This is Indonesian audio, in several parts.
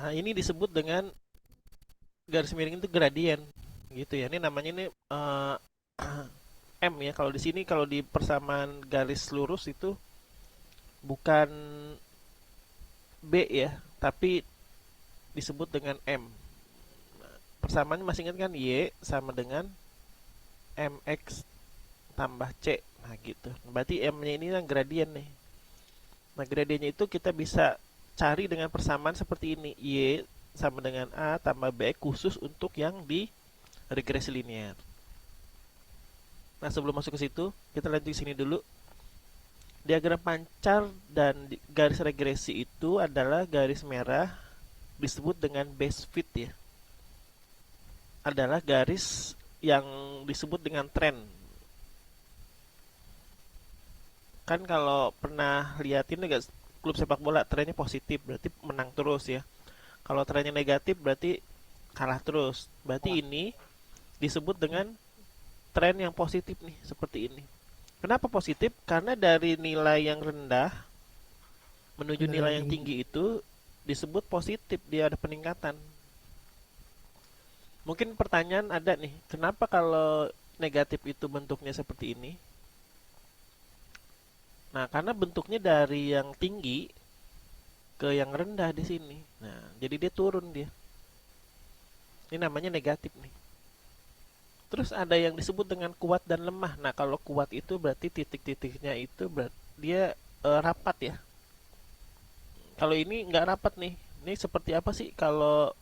Nah, ini disebut dengan garis miring itu gradien, gitu ya. Ini namanya ini M ya. Kalau di sini kalau di persamaan garis lurus itu bukan B ya, tapi disebut dengan M. Persamaannya masih ingat kan? Y sama dengan MX tambah C. Nah, gitu. Berarti M-nya ini yang gradien nih. Nah, gradiennya itu kita bisa cari dengan persamaan seperti ini. Y sama dengan A tambah B khusus untuk yang di regresi linear. Nah, sebelum masuk ke situ, kita lanjut ke sini dulu. Diagram pancar dan garis regresi itu adalah garis merah disebut dengan base fit ya. Adalah garis yang disebut dengan tren. Kan kalau pernah liatin juga klub sepak bola trennya positif berarti menang terus ya. Kalau trennya negatif berarti kalah terus. Berarti ini disebut dengan tren yang positif nih, seperti ini. Kenapa positif? Karena dari nilai yang rendah menuju Nilai yang nilai yang tinggi. tinggi itu disebut positif, dia ada peningkatan. Mungkin pertanyaan ada nih, kenapa kalau negatif itu bentuknya seperti ini? Nah, karena bentuknya dari yang tinggi ke yang rendah di sini. Nah, jadi dia turun dia. Ini namanya negatif nih. Terus ada yang disebut dengan kuat dan lemah. Nah, kalau kuat itu berarti titik-titiknya itu berarti dia rapat ya. Kalau ini nggak rapat nih. Ini seperti apa sih kalau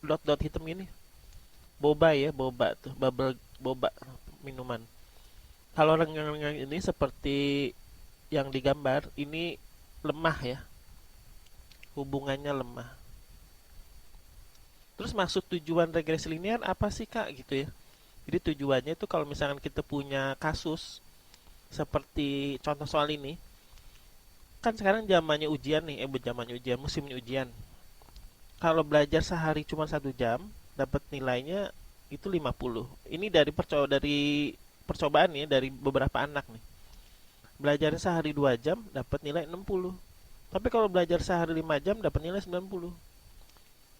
dot-dot hitam ini? Boba ya, boba tuh, bubble boba minuman. Kalau renggang-renggang ini seperti yang digambar, ini lemah ya, hubungannya lemah. Terus maksud tujuan regresi linear apa sih kak gitu ya? Jadi tujuannya itu kalau misalkan kita punya kasus seperti contoh soal ini, kan sekarang zamannya ujian nih, zamannya ujian, musimnya ujian. Kalau belajar sehari cuma 1 jam, dapat nilainya itu 50. Ini dari percobaan ya, dari beberapa anak nih. Belajar sehari 2 jam, dapat nilai 60. Tapi kalau belajar sehari 5 jam, dapat nilai 90.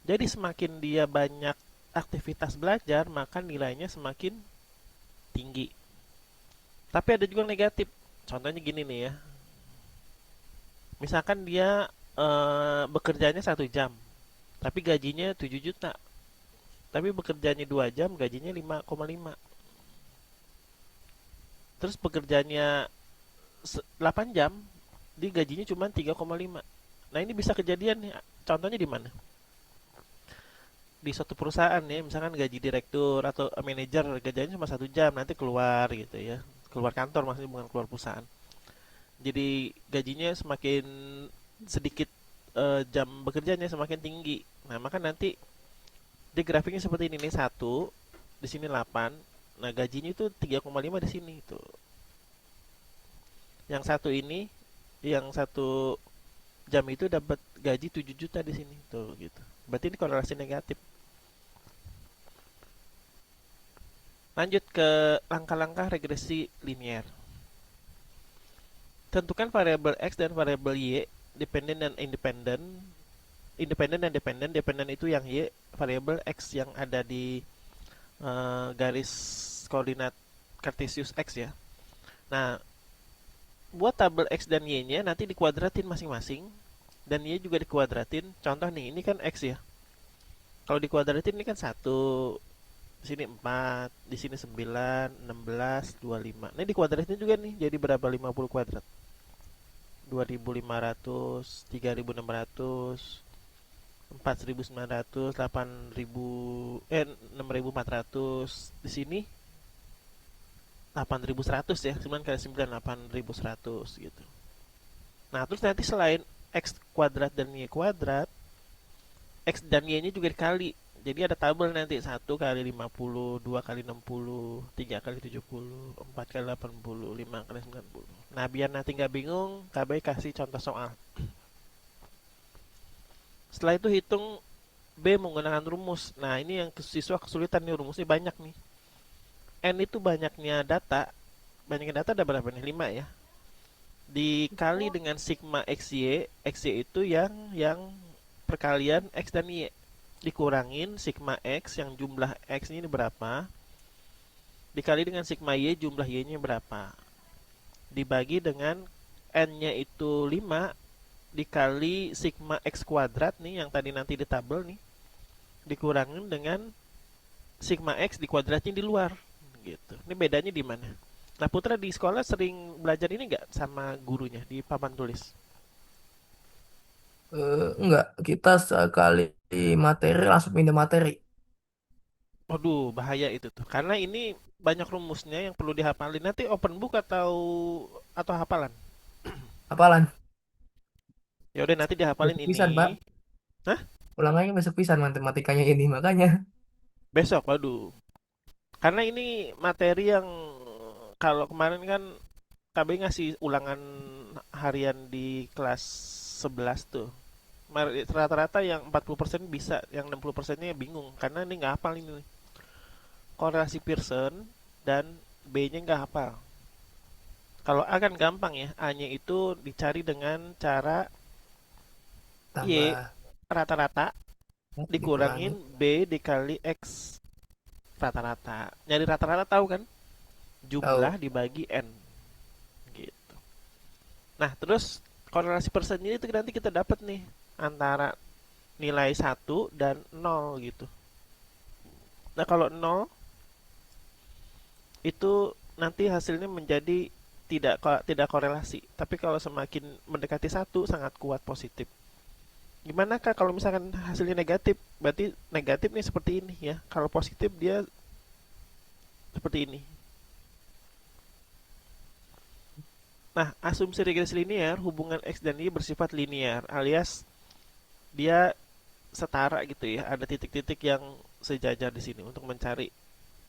Jadi semakin dia banyak aktivitas belajar, maka nilainya semakin tinggi. Tapi ada juga negatif. Contohnya gini nih ya. Misalkan dia bekerjanya 1 jam, tapi gajinya 7 juta. Tapi bekerjanya 2 jam, gajinya 5,5. Terus bekerjanya 8 jam, di gajinya cuma 3,5. Nah, ini bisa kejadian nih. Contohnya di mana? Di suatu perusahaan ya, misalkan gaji direktur atau manajer gajinya cuma 1 jam, nanti keluar gitu ya. Keluar kantor maksudnya, bukan keluar perusahaan. Jadi gajinya semakin sedikit, jam bekerjanya semakin tinggi. Nah, maka nanti di grafiknya seperti ini nih, satu di sini 8. Nah, gajinya itu 3,5 di sini tuh. Yang satu ini, yang 1 jam itu dapat gaji 7 juta di sini tuh gitu. Berarti ini korelasi negatif. Lanjut ke langkah-langkah regresi linear. Tentukan variabel X dan variabel Y, dependen dan independen. Independen dan dependen. Dependen itu yang Y, variabel X yang ada di garis koordinat Cartesius X ya. Nah, buat tabel X dan Y-nya nanti dikuadratin masing-masing. Dan Y juga dikuadratin. Contoh nih, ini kan X ya. Kalau dikuadratin ini kan 1, di sini 4, di sini 9, 16, 25. Nah, dikuadratin juga nih, jadi berapa? 50 kuadrat. 2.500, 3.600, 4.900, 8.000, 6.400. Di sini 8.100 ya, 9 kali 9, 8.100 gitu. Nah, terus nanti selain X kuadrat dan Y kuadrat, X dan Y-nya juga dikali. Jadi ada tabel nanti 1 kali 50, 2 kali 60, 3 kali 70, 4 kali 80, 5 kali 90. Nah, biar nanti nggak bingung, KB kasih contoh soal. Setelah itu hitung B menggunakan rumus. Nah, ini yang siswa kesulitan nih, rumusnya banyak nih. N itu banyaknya data ada berapa nih? 5 ya. Dikali dengan sigma XY, XY itu yang perkalian X dan Y. Dikurangin sigma X yang jumlah X ini berapa, dikali dengan sigma Y jumlah Y-nya berapa. Dibagi dengan N-nya itu 5 dikali sigma X kuadrat nih yang tadi nanti di tabel nih. Dikurangin dengan sigma X dikuadratin di luar. Gitu. Ini bedanya di mana? Nah, Putra di sekolah sering belajar ini nggak sama gurunya di papan tulis? Enggak, kita sekali materi langsung pindah materi. Waduh, bahaya itu tuh. Karena ini banyak rumusnya yang perlu dihafalin. Nanti open book atau hafalan? Hafalan. Ya udah nanti dihafalin Besok pisan, ini. Pak. Hah? Ulangannya besok pisan matematikanya ini, makanya. Besok, waduh. Karena ini materi yang kalau kemarin kan KB ngasih ulangan harian di kelas 11 tuh. Rata-rata yang 40% bisa, yang 60%-nya bingung karena ini nggak hafal ini. Korelasi Pearson dan B-nya nggak hafal. Kalau A kan gampang ya, A-nya itu dicari dengan cara Y Tambah rata-rata dikurangin dikurangi. B dikali X rata-rata. Nyari rata-rata tahu kan? Jumlah Tahu. dibagi N gitu. Nah, terus korelasi persennya itu nanti kita dapat nih antara nilai 1 dan 0 gitu. Nah, kalau 0 itu nanti hasilnya menjadi tidak korelasi. Tapi kalau semakin mendekati 1 sangat kuat positif. Gimana Kak kalau misalkan hasilnya negatif? Berarti negatif nih seperti ini ya. Kalau positif dia seperti ini. Nah, asumsi regresi linear, hubungan X dan Y bersifat linear, alias dia setara gitu ya. Ada titik-titik yang sejajar di sini untuk mencari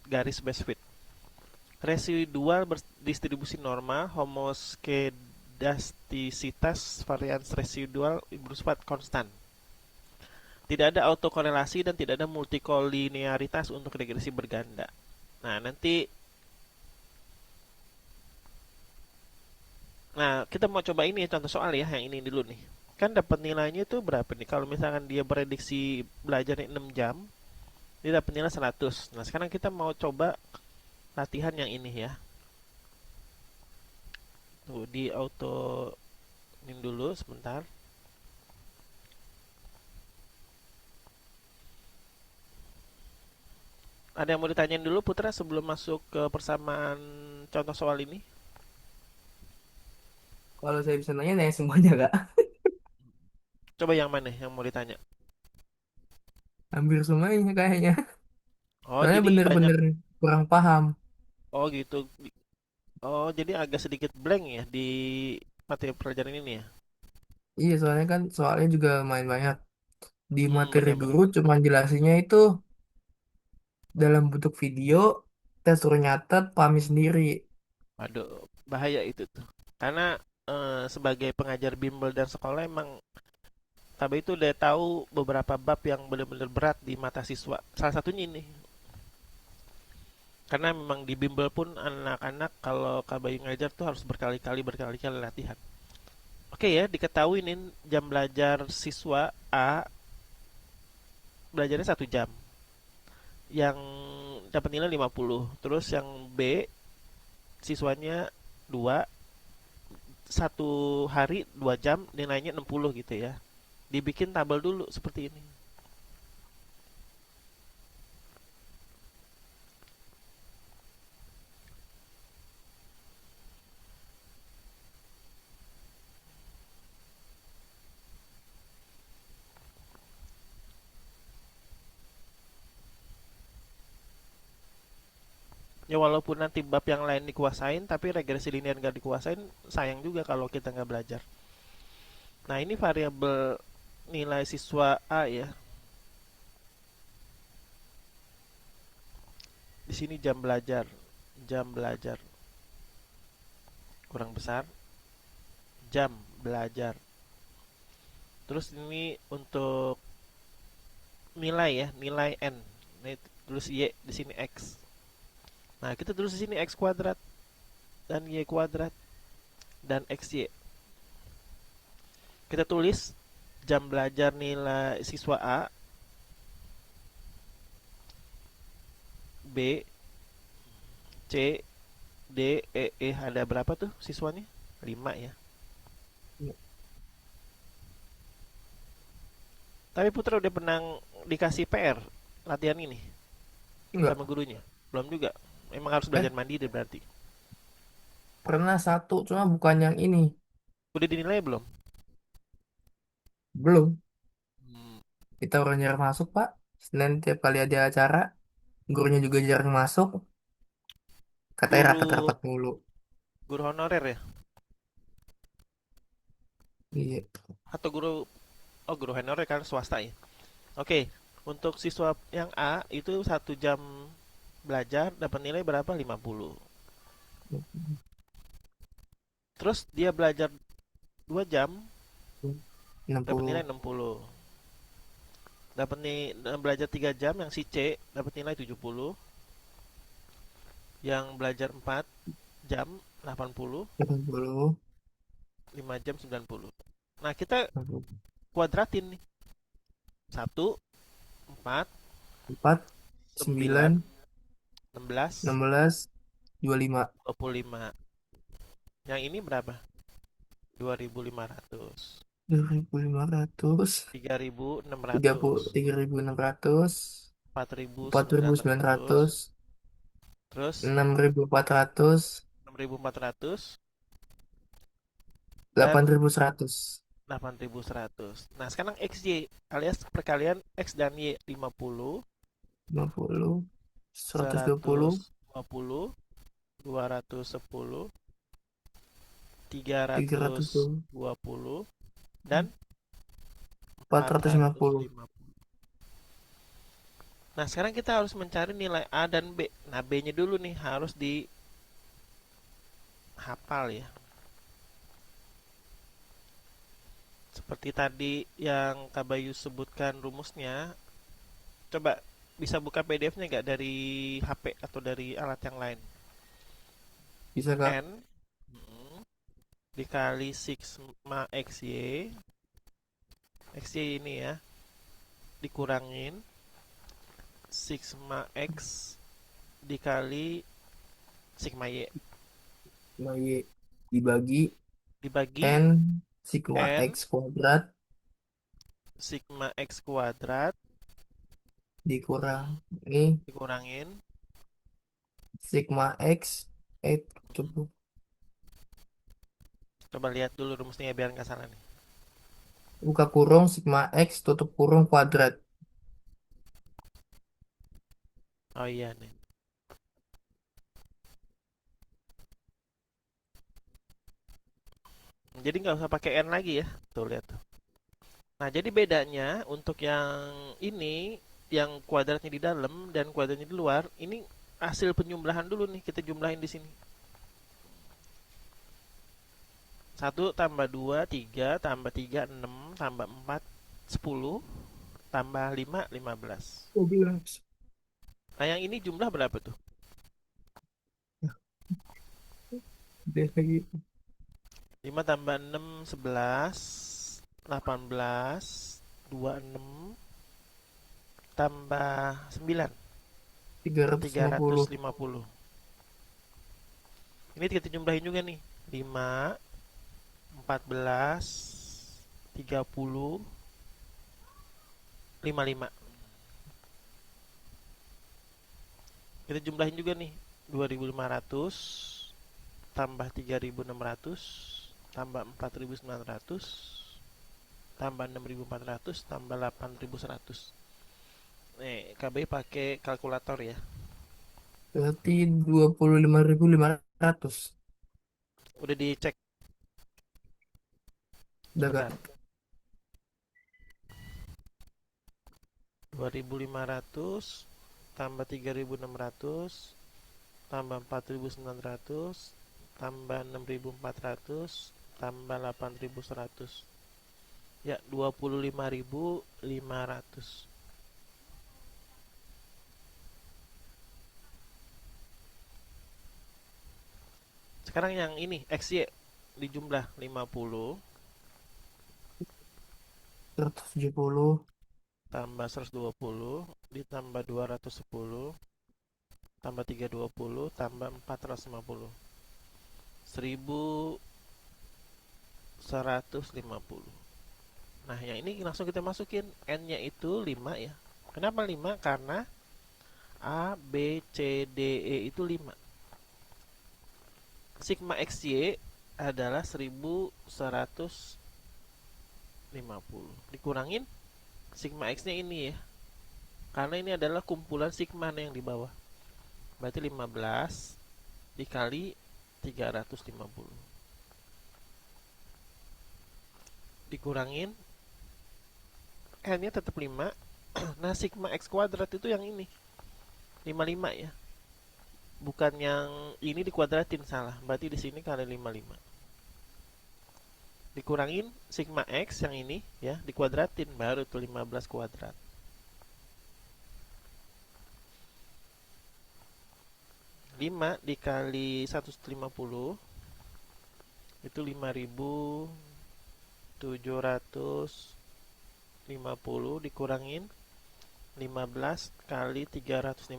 garis best fit. Residual distribusi normal, homoskedastisitas varians residual bersifat konstan. Tidak ada autokorelasi dan tidak ada multikolinearitas untuk regresi berganda. Nah, nanti kita mau coba ini contoh soal ya, yang ini dulu nih. Kan dapat nilainya itu berapa nih? Kalau misalkan dia prediksi belajarnya 6 jam, dia dapat nilai 100. Nah, sekarang kita mau coba latihan yang ini ya. Tuh, di auto ini dulu sebentar. Ada yang mau ditanyain dulu Putra sebelum masuk ke persamaan contoh soal ini? Kalau saya bisa nanya, nanya semuanya, Kak. Coba yang mana yang mau ditanya? Hampir semuanya kayaknya. Oh, Soalnya jadi banyak. bener-bener kurang paham. Oh, gitu. Oh, jadi agak sedikit blank ya di materi pelajaran ini ya? Iya, soalnya kan soalnya juga main banyak. Di materi Bener-bener. guru cuma jelasinnya itu dalam bentuk video, kita suruh nyatet, pahami sendiri. Waduh, bahaya itu tuh. Karena sebagai pengajar bimbel dan sekolah emang KB itu udah tahu beberapa bab yang benar-benar berat di mata siswa. Salah satunya ini. Karena memang di bimbel pun anak-anak kalau KB ngajar tuh harus berkali-kali latihan. Oke ya, diketahui nih jam belajar siswa A belajarnya 1 jam. Yang dapat nilai 50. Terus yang B siswanya 2 1 hari 2 jam nilainya 60 gitu ya. Dibikin tabel dulu seperti ini. Ya walaupun nanti bab yang lain dikuasain, tapi regresi linear nggak dikuasain, sayang juga kalau kita nggak belajar. Nah ini variabel nilai siswa A ya. Di sini jam belajar kurang besar, jam belajar. Terus ini untuk nilai ya, nilai n. Ini tulis y di sini x. Nah kita tulis di sini x kuadrat dan y kuadrat dan xy. Kita tulis jam belajar nilai siswa A, B, C, D, E, ada berapa tuh siswanya? 5 ya. Tapi Putra udah pernah dikasih PR latihan ini Enggak. sama gurunya? Belum juga. Emang harus Eh, belajar mandiri berarti. pernah satu, cuma bukan yang ini. Udah dinilai belum? Belum. Hmm. Kita orang jarang masuk, Pak. Senin tiap kali ada acara, gurunya juga jarang masuk. Katanya Guru rapat-rapat mulu. guru honorer ya? Iya. Atau guru honorer kan swasta ya? Oke, untuk siswa yang A itu 1 jam belajar dapat nilai berapa? 50. Terus dia belajar 2 jam dapat nilai 60. 60. Dapat nih belajar 3 jam yang si C dapat nilai 70. Yang belajar 4 jam 80, 80. 5 jam 90. Nah, kita kuadratin nih. 1, 4, 4, 9, 9, 16, 16, 25. 25. Yang ini berapa? 2.500. 2.500. 3.600. 3.600. empat ribu empat ribu sembilan sembilan ratus ratus Terus 6.400. 6.400 delapan dan ribu seratus 8.100. Nah, sekarang XY alias perkalian X dan Y 50, 50. 120. 120, 210, tiga tiga ratus ratus dua dua puluh dan empat empat ratus lima ratus puluh lima puluh. Nah, sekarang kita harus mencari nilai A dan B. Nah, B-nya dulu nih harus dihafal ya. Seperti tadi yang Kak Bayu sebutkan rumusnya, coba bisa buka PDF-nya nggak dari HP atau dari alat yang lain? Bisa, Kak? N mm, dikali sigma XY, XY ini ya, dikurangin sigma X dikali sigma Y, Nah, Y dibagi dibagi N sigma X N kuadrat sigma X kuadrat, dikurang mm, ini dikurangin, sigma X. Coba coba lihat dulu rumusnya biar nggak salah nih. buka kurung sigma X tutup kurung kuadrat. Oh iya nih. Jadi nggak usah pakai N lagi ya. Tuh lihat tuh. Nah, jadi bedanya untuk yang ini, yang kuadratnya di dalam dan kuadratnya di luar, ini hasil penjumlahan dulu nih, kita jumlahin di sini. 1 tambah 2 3 tambah 3 6 tambah 4 10 tambah 5 15. 12. Nah, yang ini jumlah berapa tuh? Deh lagi. 5 tambah 6 11 18 26 tambah 9 350. 350. Ini kita jumlahin juga nih. 5 14 30 55. Kita jumlahin juga nih. 2.500 tambah 3.600 tambah 4.900 tambah 6.400 tambah 8.100. Nih, KB pakai kalkulator ya. Berarti 25.500. Udah dicek Udah, Kak. sebentar. 2.500 tambah 3.600 tambah 4.900 tambah 6.400 tambah 8.100. Ya, 25.500. Sekarang yang ini XY dijumlah 50 170 tambah 120 ditambah 210 tambah 320 tambah 450. 1150. Nah, yang ini langsung kita masukin. N-nya itu 5 ya. Kenapa 5? Karena A, B, C, D, E itu 5. Sigma XY adalah 1150. Dikurangin sigma X-nya ini ya. Karena ini adalah kumpulan sigma yang di bawah. Berarti 15 dikali 350. Dikurangin N-nya tetap 5. Nah, sigma X kuadrat itu yang ini. 55 ya. Bukan yang ini dikuadratin, salah. Berarti di sini kali 55. Dikurangin sigma X yang ini ya, dikuadratin baru tuh 15 kuadrat. 5 dikali 150 itu 5.750 dikurangin 15 kali 350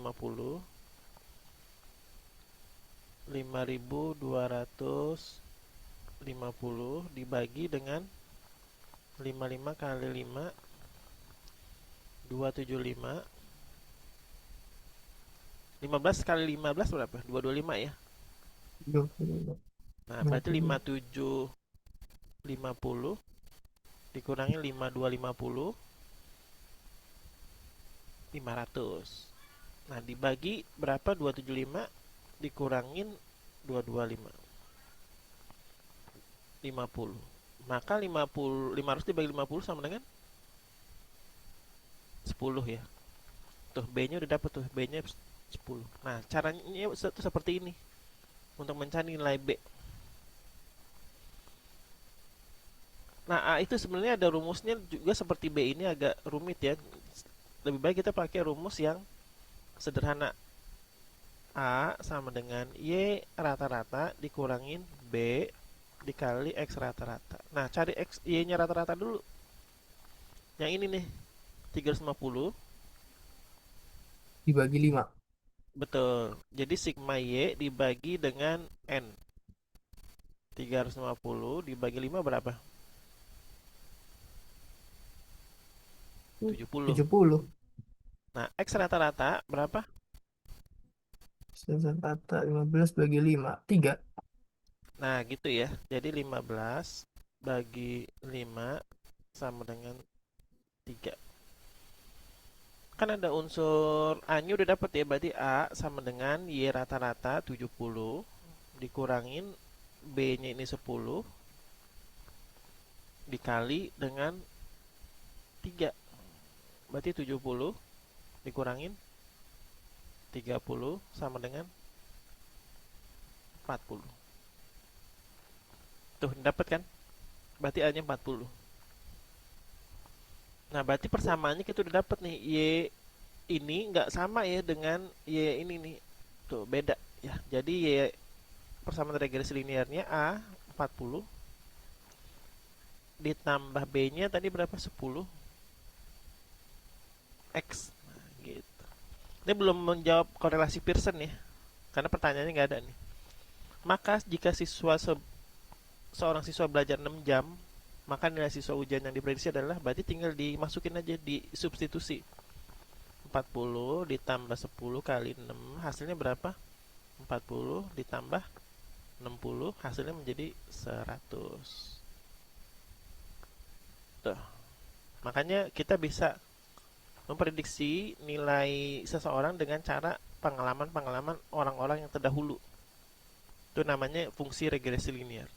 5.250 dibagi dengan 55 kali 5 275. 15 kali 15 berapa? 225 ya. 20. Nah, berarti 5750 dikurangi 5250 500. Nah, dibagi berapa? 275 dikurangin 225 50. Maka 500 dibagi 50 sama dengan 10 ya. Tuh B-nya udah dapet tuh, B-nya 10. Nah, caranya itu seperti ini untuk mencari nilai B. Nah, A itu sebenarnya ada rumusnya juga seperti B ini agak rumit ya. Lebih baik kita pakai rumus yang sederhana. A sama dengan Y rata-rata dikurangin B dikali X rata-rata. Nah, cari X Y-nya rata-rata dulu. Yang ini nih, 350. Dibagi 5. Betul. Jadi sigma Y dibagi dengan N. 350 dibagi 5 berapa? 70. 70. Nah, X rata-rata berapa? Sensor rata 15 bagi 5. 3. Nah, gitu ya. Jadi 15 bagi 5 sama dengan 3. Kan ada unsur A-nya udah dapet ya. Berarti A sama dengan Y rata-rata 70 dikurangin B-nya ini 10 dikali dengan 3. Berarti 70 dikurangin 30 sama dengan 40. Tuh, dapat kan? Berarti A-nya 40. Nah, berarti persamaannya kita udah dapat nih. Y ini nggak sama ya dengan Y ini nih. Tuh, beda ya. Jadi Y persamaan regresi linearnya A 40 ditambah B-nya tadi berapa? 10 X. Nah, gitu. Ini belum menjawab korelasi Pearson ya. Karena pertanyaannya nggak ada nih. Maka jika seorang siswa belajar 6 jam, maka nilai siswa ujian yang diprediksi adalah, berarti tinggal dimasukin aja di substitusi. 40 ditambah 10 kali 6 hasilnya berapa? 40 ditambah 60 hasilnya menjadi 100. Tuh. Makanya kita bisa memprediksi nilai seseorang dengan cara pengalaman-pengalaman orang-orang yang terdahulu. Itu namanya fungsi regresi linear.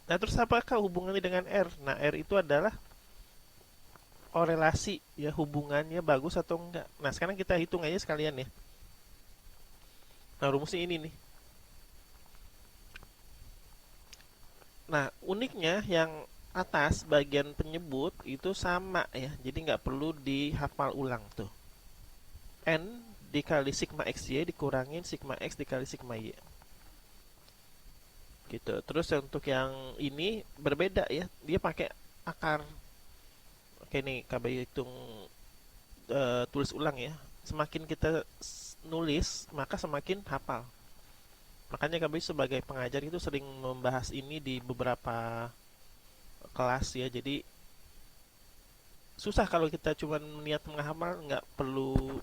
Nah, terus apakah hubungannya dengan R? Nah, R itu adalah korelasi ya, hubungannya bagus atau enggak. Nah, sekarang kita hitung aja sekalian ya. Nah, rumusnya ini nih. Nah, uniknya yang atas bagian penyebut itu sama ya. Jadi nggak perlu dihafal ulang tuh. N dikali sigma XY dikurangin sigma X dikali sigma Y. Gitu. Terus untuk yang ini berbeda ya. Dia pakai akar. Oke nih, KBY hitung tulis ulang ya. Semakin kita nulis, maka semakin hafal. Makanya kami sebagai pengajar itu sering membahas ini di beberapa kelas ya. Jadi susah kalau kita cuma niat menghafal, nggak perlu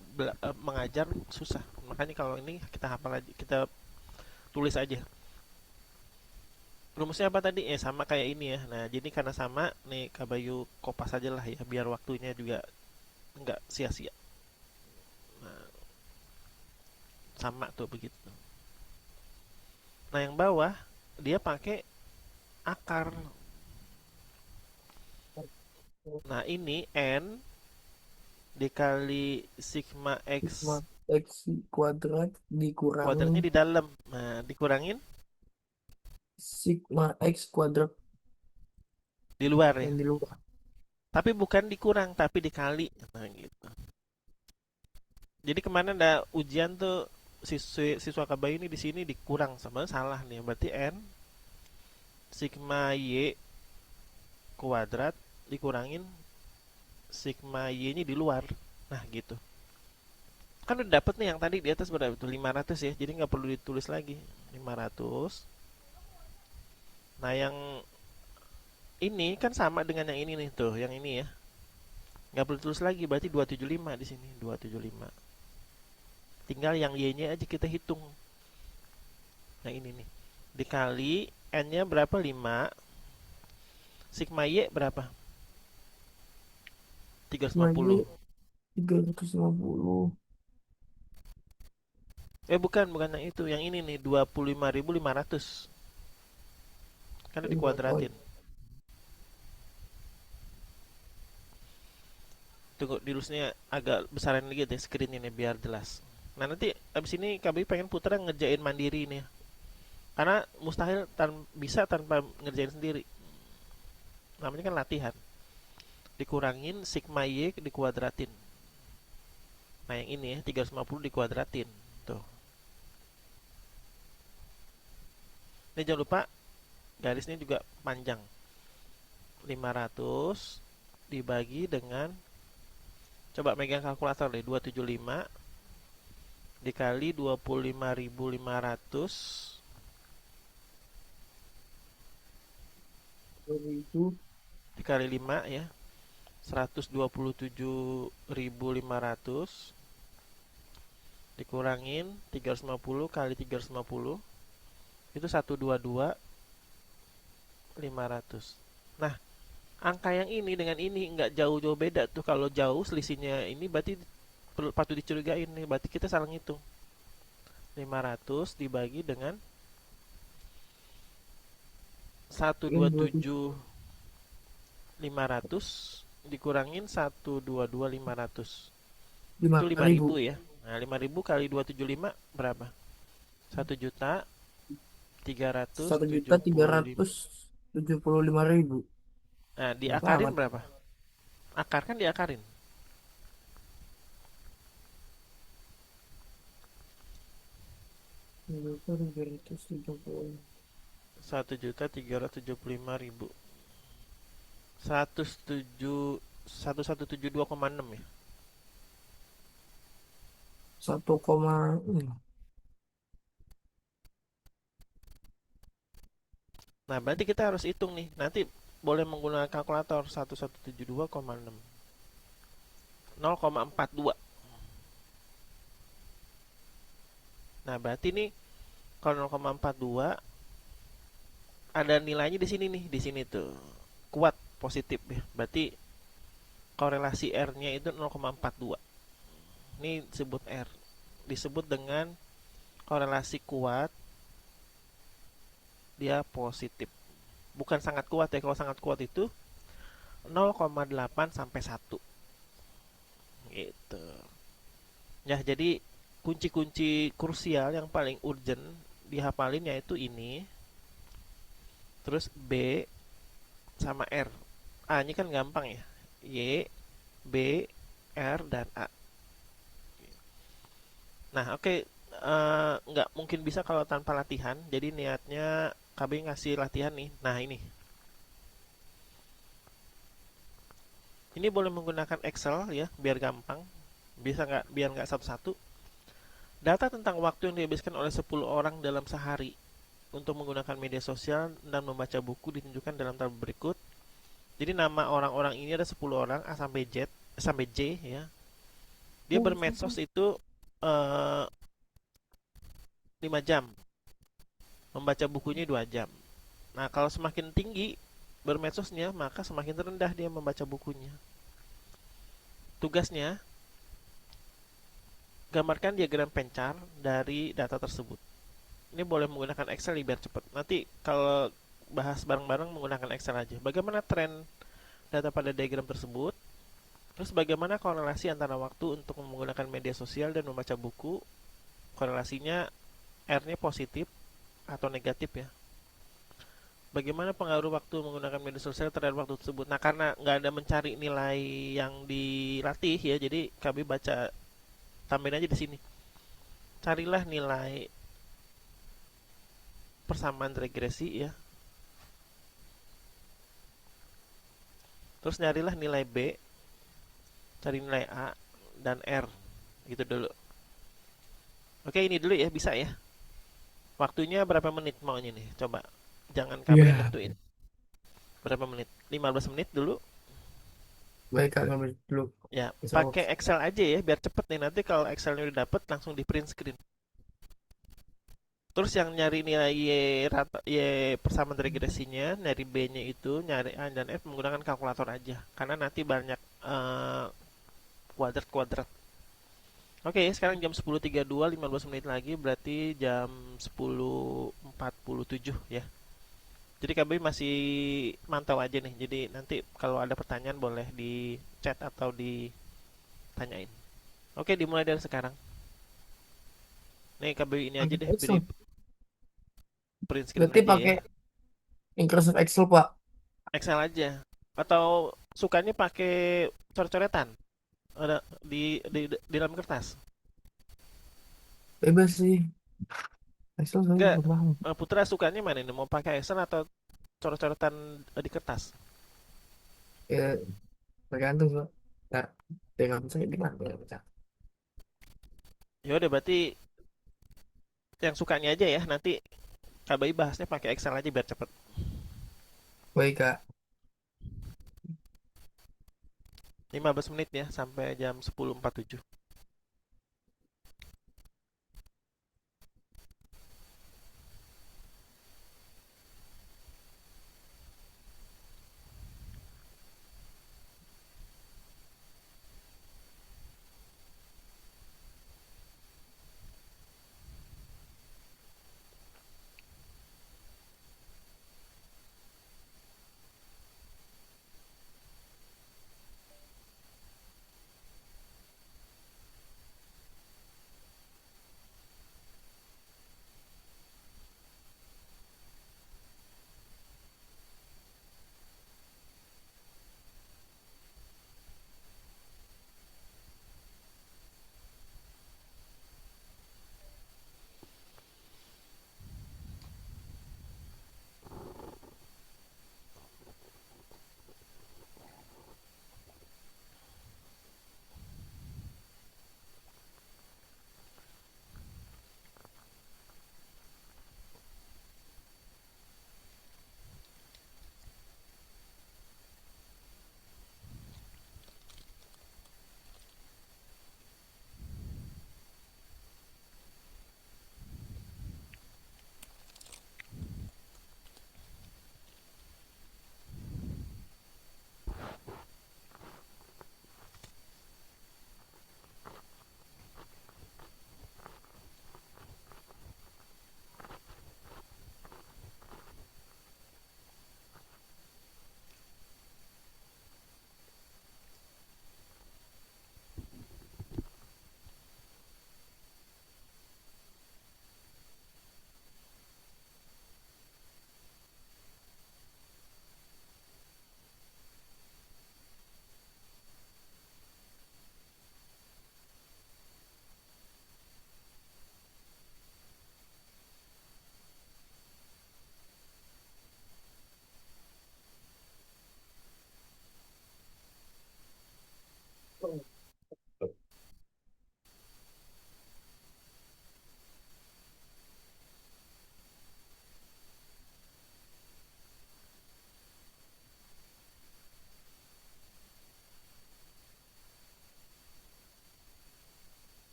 mengajar, susah. Makanya kalau ini kita hafal aja, kita tulis aja. Rumusnya apa tadi? Sama kayak ini ya. Nah, jadi karena sama, nih Kabayu kopas aja lah ya, biar waktunya juga nggak sia-sia. Nah, sama tuh begitu. Nah, yang bawah dia pakai akar. Nah, ini N dikali sigma Sigma X X kuadrat dikurangin kuadratnya di dalam. Nah, dikurangin Sigma X kuadrat di luar ya. yang di luar. Tapi bukan dikurang, tapi dikali. Nah, gitu. Jadi kemana ada ujian tuh siswa KBY ini di sini dikurang sama salah nih. Berarti N sigma Y kuadrat dikurangin sigma Y-nya di luar. Nah, gitu. Kan udah dapet nih yang tadi di atas berapa tuh 500 ya. Jadi nggak perlu ditulis lagi. 500. Nah, yang ini kan sama dengan yang ini nih tuh, yang ini ya. Nggak perlu tulis lagi, berarti 275 di sini, 275. Tinggal yang Y-nya aja kita hitung. Nah, ini nih. Dikali N-nya berapa? 5. Sigma Y berapa? Sigma Y 350. 350. Bukan, bukan yang itu. Yang ini nih, 25.500. Kan udah Oh, dikuadratin. Tunggu, dilusnya agak besaran lagi deh screen ini biar jelas. Nah, nanti abis ini KBI pengen putra ngerjain mandiri nih. Karena mustahil bisa tanpa ngerjain sendiri. Namanya kan latihan. Dikurangin sigma Y dikuadratin. Nah, yang ini ya 350 dikuadratin. Tuh. Ini jangan lupa garisnya juga panjang. 500 dibagi dengan, coba megang kalkulator deh, 275 dikali 25.500 itu dikali 5 ya, 127.500 dikurangin 350 kali 350 itu 122.500. Nah, angka yang ini dengan ini nggak jauh-jauh beda tuh. Kalau jauh selisihnya ini berarti patut dicurigain nih. Berarti kita salah ngitung. 500 dibagi dengan yang 27 127.500 dikurangin 122.500. Itu 5.000. 5.000 ya. Nah, 5.000 kali 275 berapa? 1.375.000. 1.375.000. Nah, Berapa diakarin amat? berapa? Akar kan diakarin. 1.375.000. 1.375.000. 1172,6 ya. 1,6. Nah, berarti kita harus hitung nih. Nanti boleh menggunakan kalkulator. 1172,6. 0,42. Nah, berarti nih kalau 0,42 ada nilainya di sini nih, di sini tuh. Kuat positif ya. Berarti korelasi R-nya itu 0,42. Ini disebut R. Disebut dengan korelasi kuat, dia positif. Bukan sangat kuat ya. Kalau sangat kuat itu 0,8 sampai 1. Gitu. Ya, jadi kunci-kunci krusial yang paling urgent dihafalin yaitu ini, terus B sama R. A ini kan gampang ya. Y, B, R, dan A. Nah, oke. Nggak mungkin bisa kalau tanpa latihan. Jadi niatnya KB ngasih latihan nih. Nah, ini. Ini boleh menggunakan Excel ya, biar gampang. Bisa nggak, biar nggak satu-satu. Data tentang waktu yang dihabiskan oleh 10 orang dalam sehari untuk menggunakan media sosial dan membaca buku ditunjukkan dalam tabel berikut. Jadi nama orang-orang ini ada 10 orang A sampai J ya. Dia bermedsos itu 5 jam, membaca bukunya 2 jam. Nah, kalau semakin tinggi bermedsosnya, maka semakin rendah dia membaca bukunya. Tugasnya, gambarkan diagram pencar dari data tersebut. Ini boleh menggunakan Excel biar cepat. Nanti kalau bahas bareng-bareng menggunakan Excel aja. Bagaimana tren data pada diagram tersebut? Terus bagaimana korelasi antara waktu untuk menggunakan media sosial dan membaca buku? Korelasinya R-nya positif atau negatif ya. Bagaimana pengaruh waktu menggunakan media sosial terhadap waktu tersebut? Nah, karena nggak ada mencari nilai yang dilatih ya, jadi kami baca tambahin aja di sini. Carilah nilai persamaan regresi ya. Terus nyarilah nilai B, cari nilai A dan R. Gitu dulu. Oke, ini dulu ya, bisa ya. Waktunya berapa menit maunya nih? Coba. Jangan KB yang Iya, nentuin. Berapa menit? 15 menit dulu. baik Kak, ngambil dulu. Ya, Insya Allah. pakai Excel aja ya, biar cepet nih. Nanti kalau Excelnya udah dapet, langsung di print screen. Terus yang nyari nilai Y persamaan regresinya, nyari B-nya itu, nyari A dan F menggunakan kalkulator aja. Karena nanti banyak kuadrat-kuadrat. Oke, sekarang jam 10.32, 15 menit lagi, berarti jam 10.47 ya. Jadi KB masih mantau aja nih. Jadi nanti kalau ada pertanyaan boleh di chat atau ditanyain. Oke, dimulai dari sekarang. Nih KB ini aja Pakai deh, beri Excel. print screen Berarti aja ya. pakai Microsoft Excel, Pak. Excel aja. Atau sukanya pakai coret-coretan? Ada di dalam kertas. Bebas sih. Excel saya Enggak, belum paham. Putra sukanya mana ini? Mau pakai Excel atau coret-coretan di kertas? Ya, tergantung, Pak. Ntar, dengan saya gimana ya, Pak? Ya udah berarti yang sukanya aja ya. Nanti KBI bahasnya pakai Excel aja biar cepet. Baik, Kak. 15 menit ya sampai jam 10.47.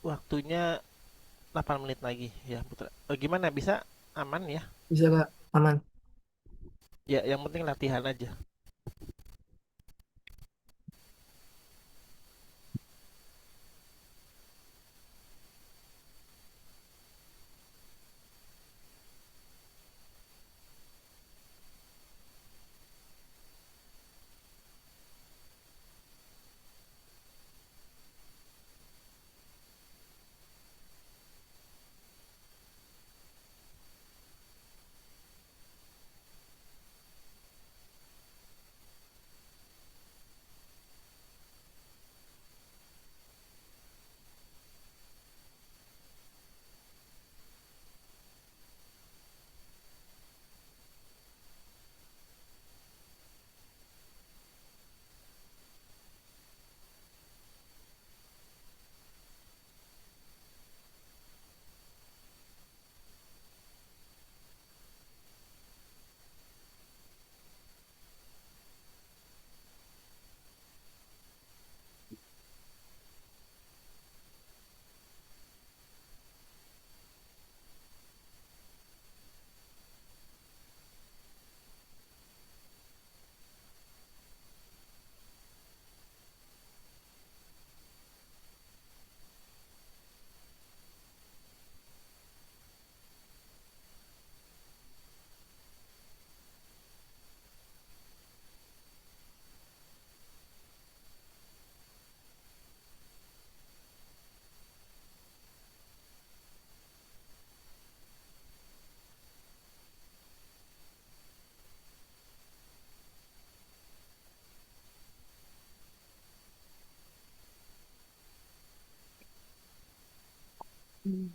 Waktunya 8 menit lagi ya Putra. Gimana bisa aman ya? Bisa Kak, aman. Ya yang penting latihan aja. Hmm.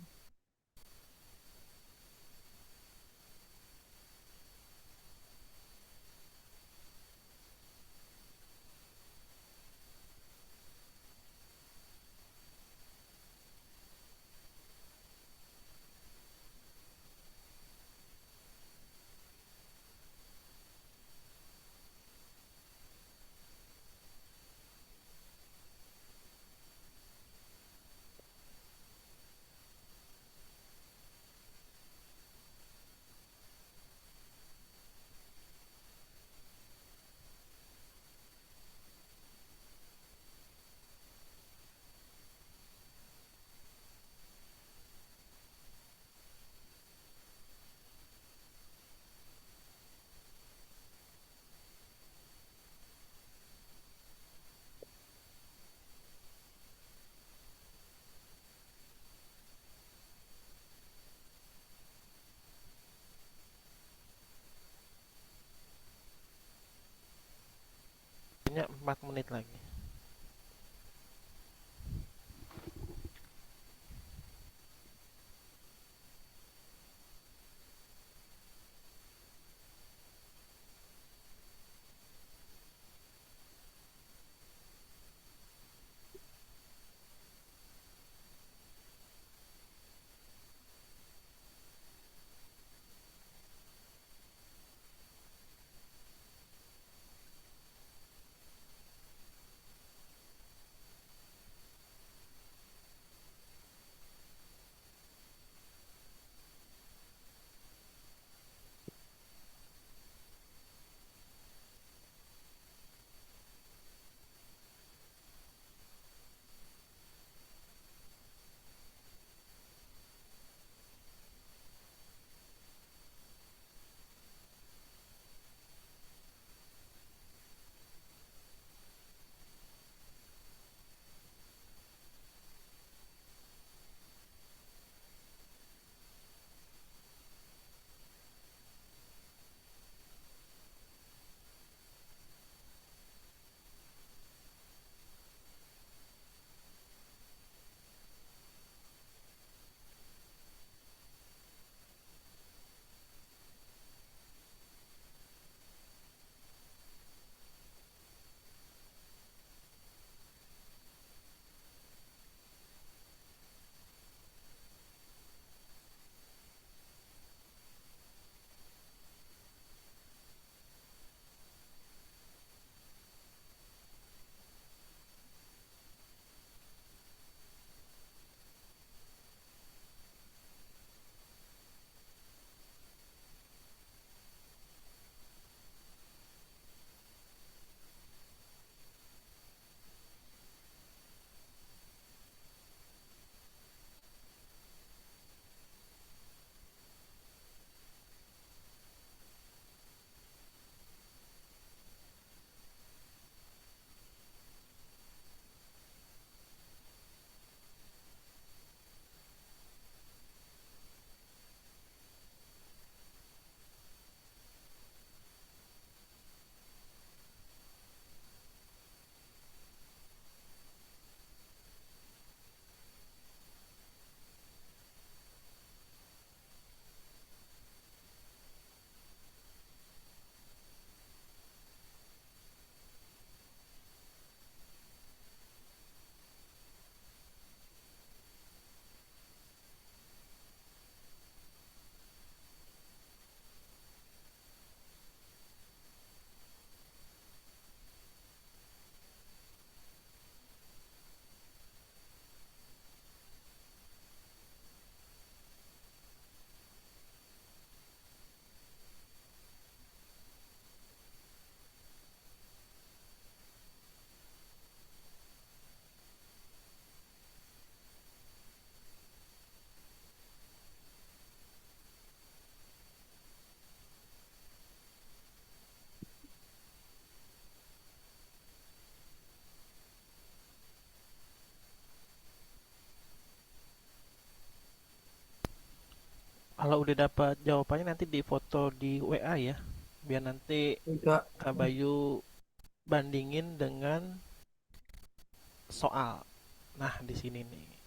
Hanya 4 menit lagi. Kalau udah dapat jawabannya nanti di foto di WA ya, biar nanti Kak. Kak Bayu bandingin dengan soal. Nah, di sini nih.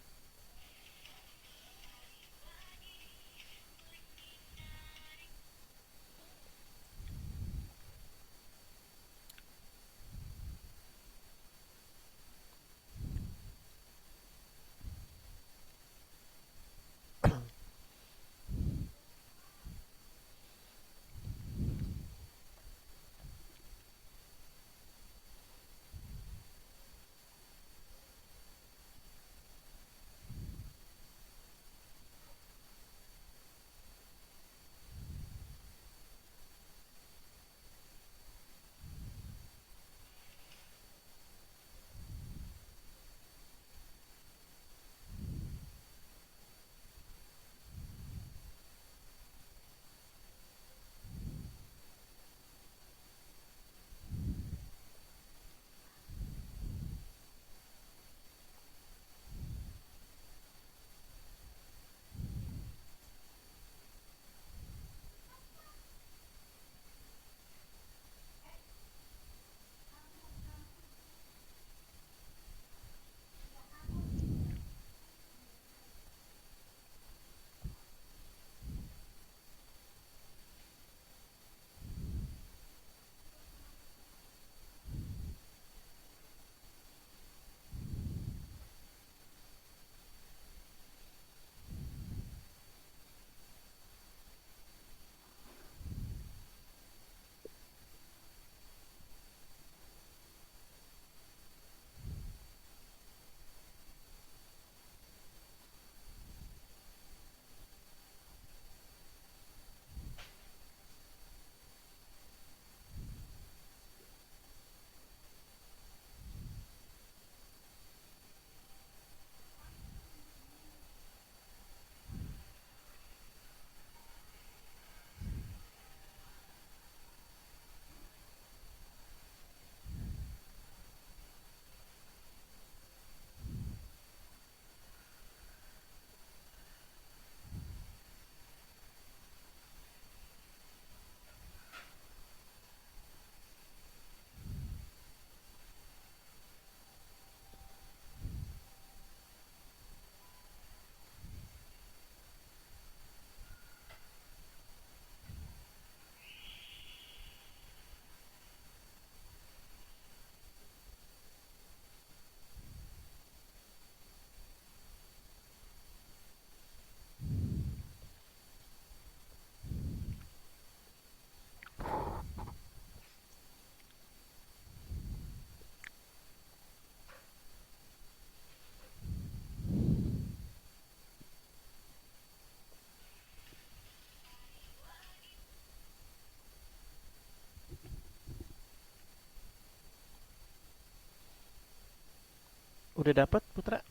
Udah dapat, Putra?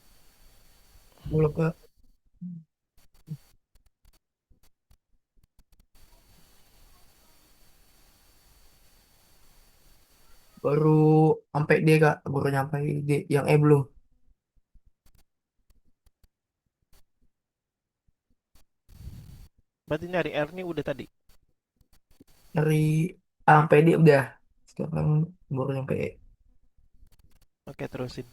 Belum Kak. Baru sampai D Kak, baru nyampe D. Yang E belum. Berarti nyari R nih udah tadi. Dari A sampai D udah. Sekarang baru nyampe E. Oke, terusin.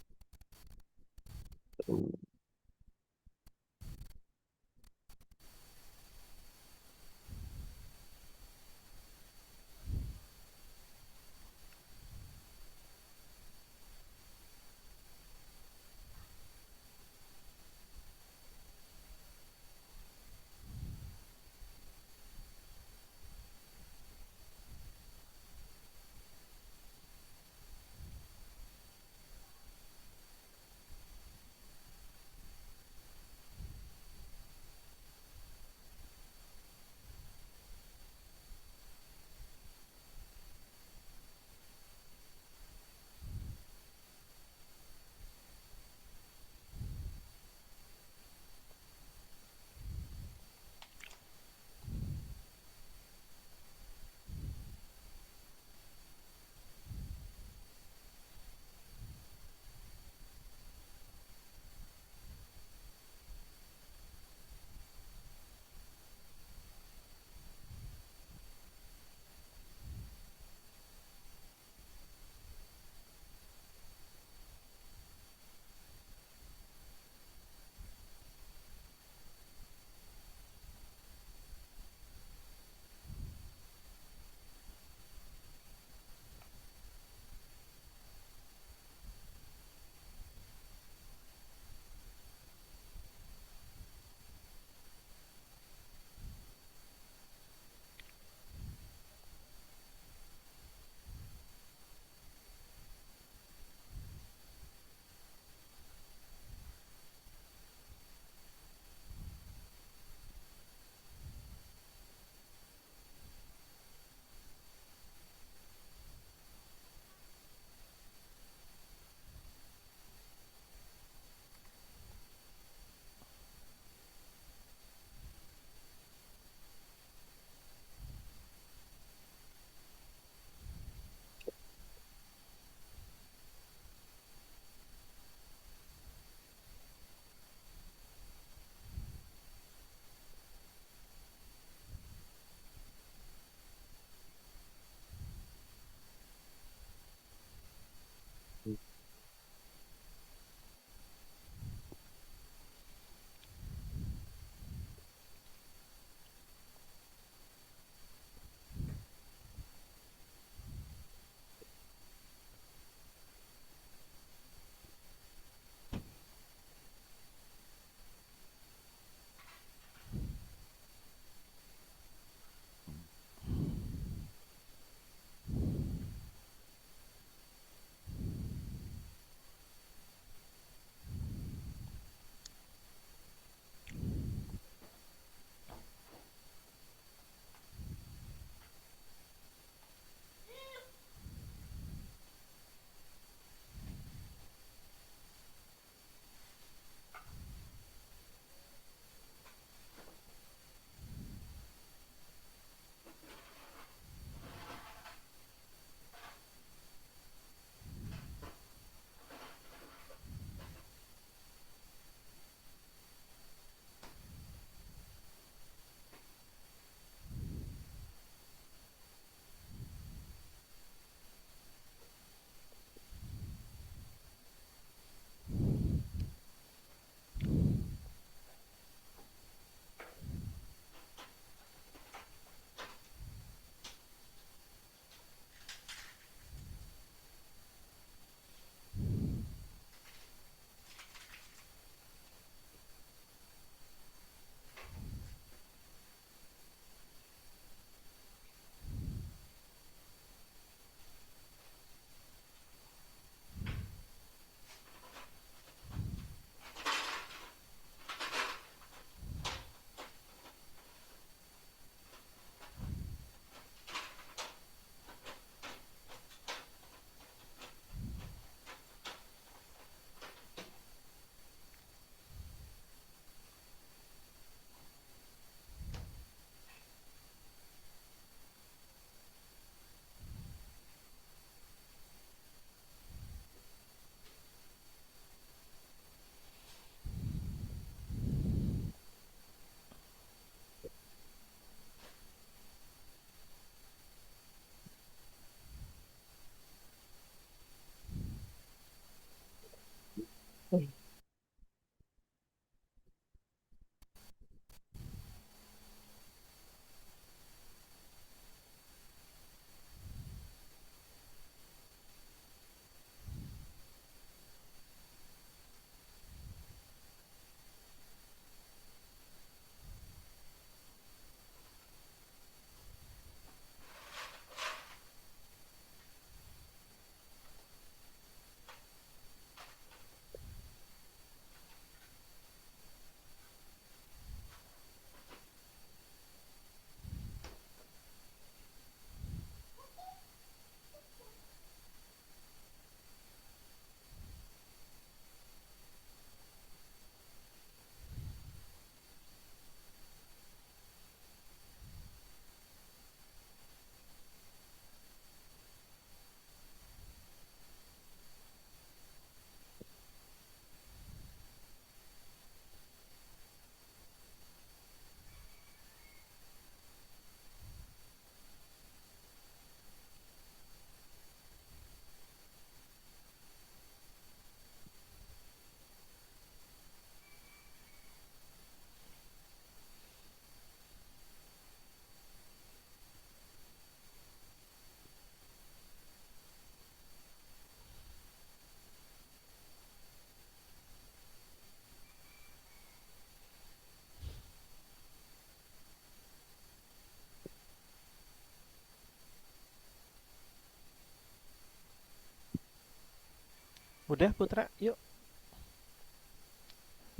Udah Putra, yuk.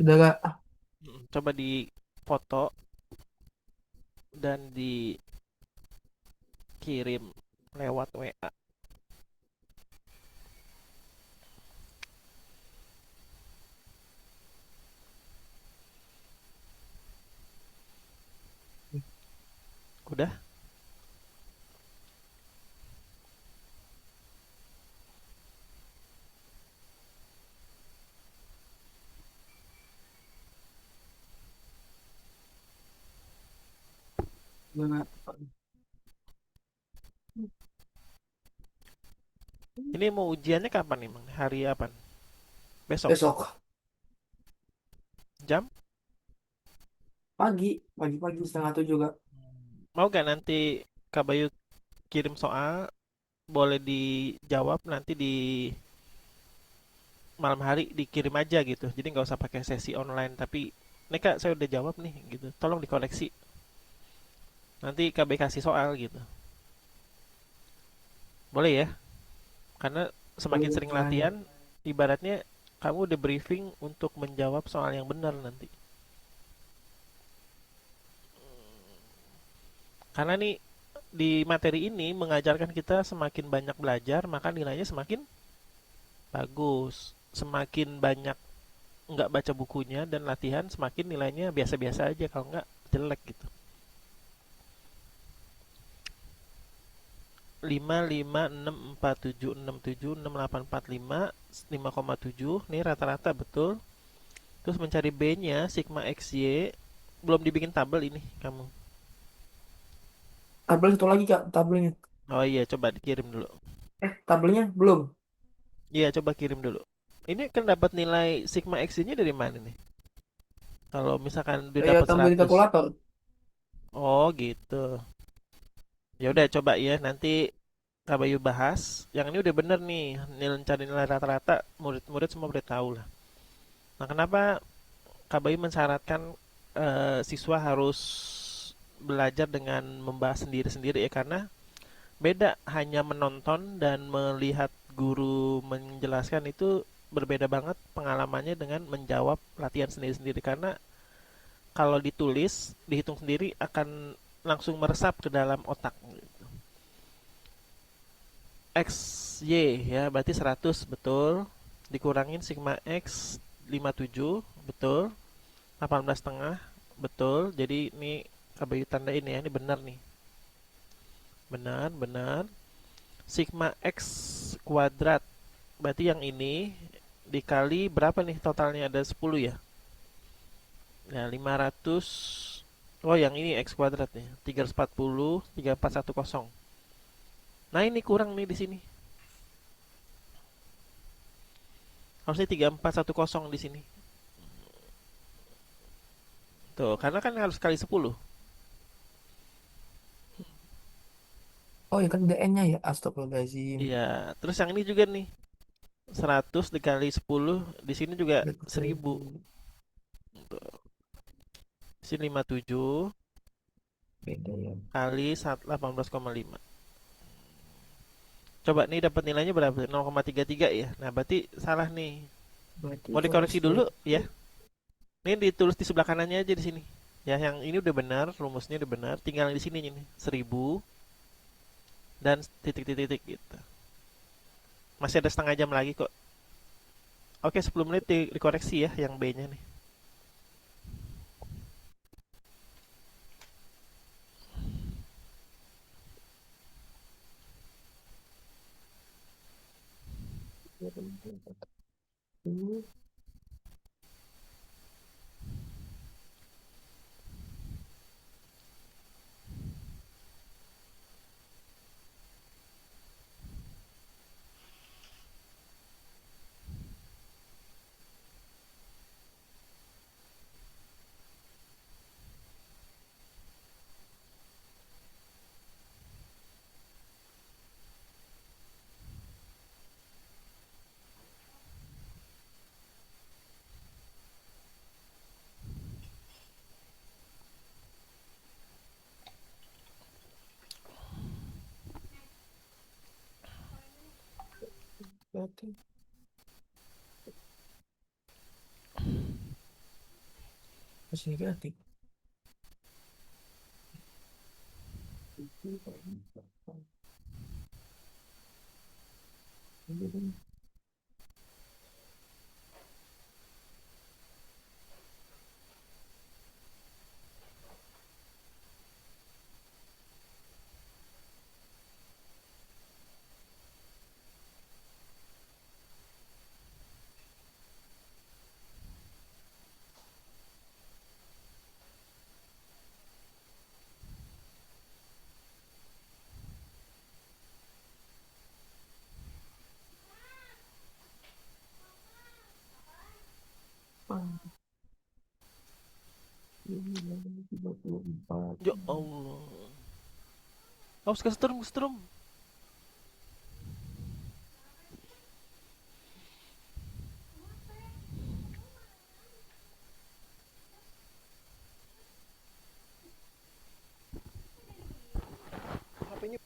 Udah gak? Coba di foto dan dikirim lewat WA. Udah? Udah gak? Ini mau ujiannya kapan nih, Mang? Hari apa? Besok. Besok Jam? pagi, pagi-pagi setengah 7 gak? Mau gak nanti Kak Bayu kirim soal, boleh dijawab nanti di malam hari dikirim aja gitu. Jadi nggak usah pakai sesi online. Tapi ini Kak saya udah jawab nih gitu. Tolong dikoreksi. Nanti KB kasih soal gitu. Boleh ya? Karena semakin Boleh sering lah ya. latihan, ibaratnya kamu udah briefing untuk menjawab soal yang benar nanti. Karena nih di materi ini mengajarkan kita semakin banyak belajar, maka nilainya semakin bagus. Semakin banyak nggak baca bukunya dan latihan, semakin nilainya biasa-biasa aja. Kalau nggak jelek gitu. 5, 5, 6, 4, 7, 6, 7, 6, 8, 4, 5, 5,7. Nih rata-rata betul. Terus mencari B-nya sigma XY. Belum dibikin tabel ini kamu. Tabel satu lagi kak, tabelnya. Oh iya, coba dikirim dulu. Tabelnya belum. Iya, coba kirim dulu. Ini kan dapat nilai sigma XY-nya dari mana nih? Kalau misalkan dia Ya dapat tampil di 100. kalkulator. Oh, gitu. Ya udah coba ya nanti Kak Bayu bahas. Yang ini udah bener nih, nilai cari nilai rata-rata murid-murid semua udah tahu lah. Nah, kenapa Kak Bayu mensyaratkan siswa harus belajar dengan membahas sendiri-sendiri ya karena beda hanya menonton dan melihat guru menjelaskan itu berbeda banget pengalamannya dengan menjawab latihan sendiri-sendiri karena kalau ditulis dihitung sendiri akan langsung meresap ke dalam otak. X Y ya berarti 100 betul, dikurangin sigma X 57 betul, 18 setengah betul. Jadi ini KBU tanda ini ya, ini benar nih, benar benar. Sigma X kuadrat berarti yang ini dikali berapa nih, totalnya ada 10 ya. Nah 500. Oh yang ini X kuadrat nih 340 3410. Nah ini kurang nih di sini, harusnya 3410 di sini. Tuh, karena kan harus kali 10. Oh ya kan ada N-nya ya. Astagfirullahaladzim. Iya, terus yang ini juga nih, 100 dikali 10 di sini juga Betul. 1000. Tuh, di sini 57 Beda ya. kali 18,5. Coba nih dapat nilainya berapa? 0,33 ya. Nah, berarti salah nih. Berarti Mau dikoreksi koreksi dulu itu ya. Ini ditulis di sebelah kanannya aja di sini. Ya, yang ini udah benar, rumusnya udah benar. Tinggal di sini nih, 1000 dan titik-titik-titik gitu. Masih ada setengah jam lagi kok. Oke, 10 menit dikoreksi ya yang B-nya nih. berarti Masih negatif. Ya Allah. Awas kesetrum, kesetrum. HP-nya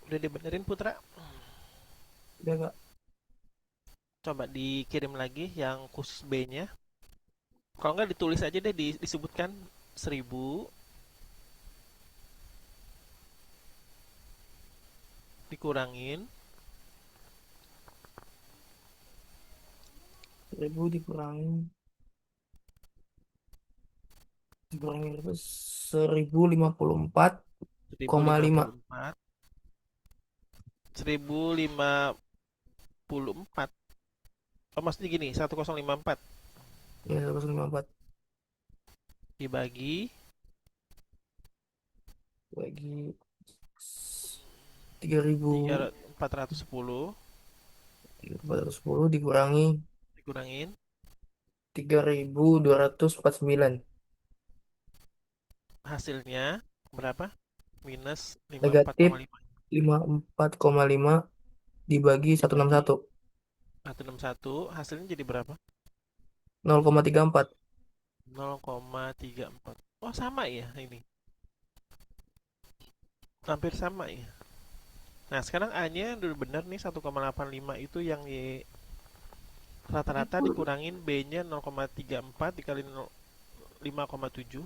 udah dibenerin Putra. Udah nggak? Coba dikirim lagi yang khusus B-nya. Kalau nggak ditulis aja deh, disebutkan 1000 dikurangin 1000 dikurangi berapa? 1054,5. 1054, 1054. Oh, maksudnya gini, 1054 Ya, 1054 dibagi bagi 3000. 410 410 dikurangi dikurangin 3249. hasilnya berapa? Minus Negatif 54,5 54,5 dibagi dibagi 161. 161, hasilnya jadi berapa? 0,34. 0,34. Oh, sama ya ini. Hampir sama ya. Nah, sekarang A-nya udah bener nih, 1,85 itu yang Y rata-rata, dikurangin B-nya 0,34 dikali 5,7.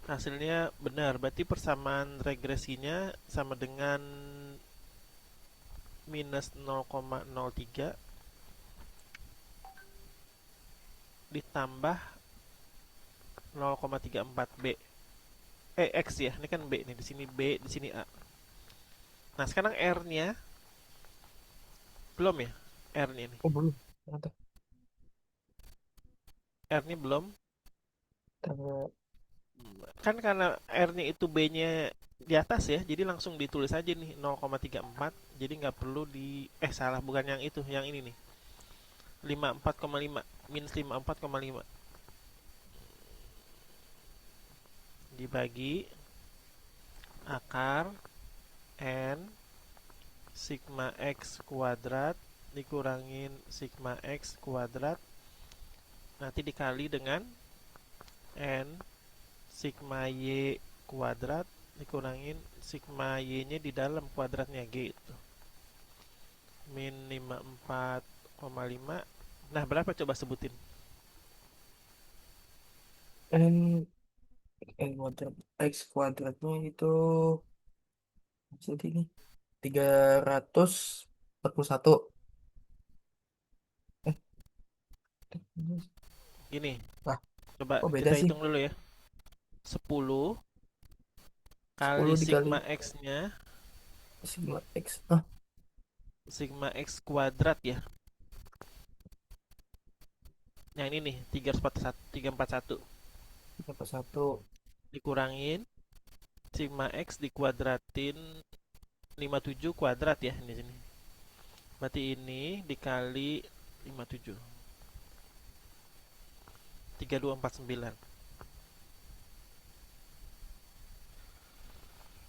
Hasilnya benar, berarti persamaan regresinya sama dengan minus 0,03 ditambah 0,34 B. X ya, ini kan B nih, di sini B, di sini A. Nah, sekarang R-nya belum ya? R-nya nih. Oh, belum. Ternyata. R-nya belum. Ternyata. Kan karena R-nya itu B-nya di atas ya, jadi langsung ditulis aja nih 0,34. Jadi nggak perlu salah, bukan yang itu, yang ini nih. 54,5 minus 54,5 dibagi akar N sigma X kuadrat dikurangin sigma X kuadrat, nanti dikali dengan N sigma Y kuadrat dikurangin sigma Y-nya di dalam kuadratnya G itu. Min 54,5. Nah, berapa coba sebutin? N N kuadrat X kuadratnya itu jadi ini 341. Eh, Gini, lah, coba kok beda kita sih? hitung dulu ya. 10 kali 10 dikali sigma X-nya, sigma X. sigma X kuadrat ya. Yang ini nih, 341. Dapat satu. Dikurangin sigma X dikuadratin 57 kuadrat ya di sini. Berarti ini dikali 57. 3249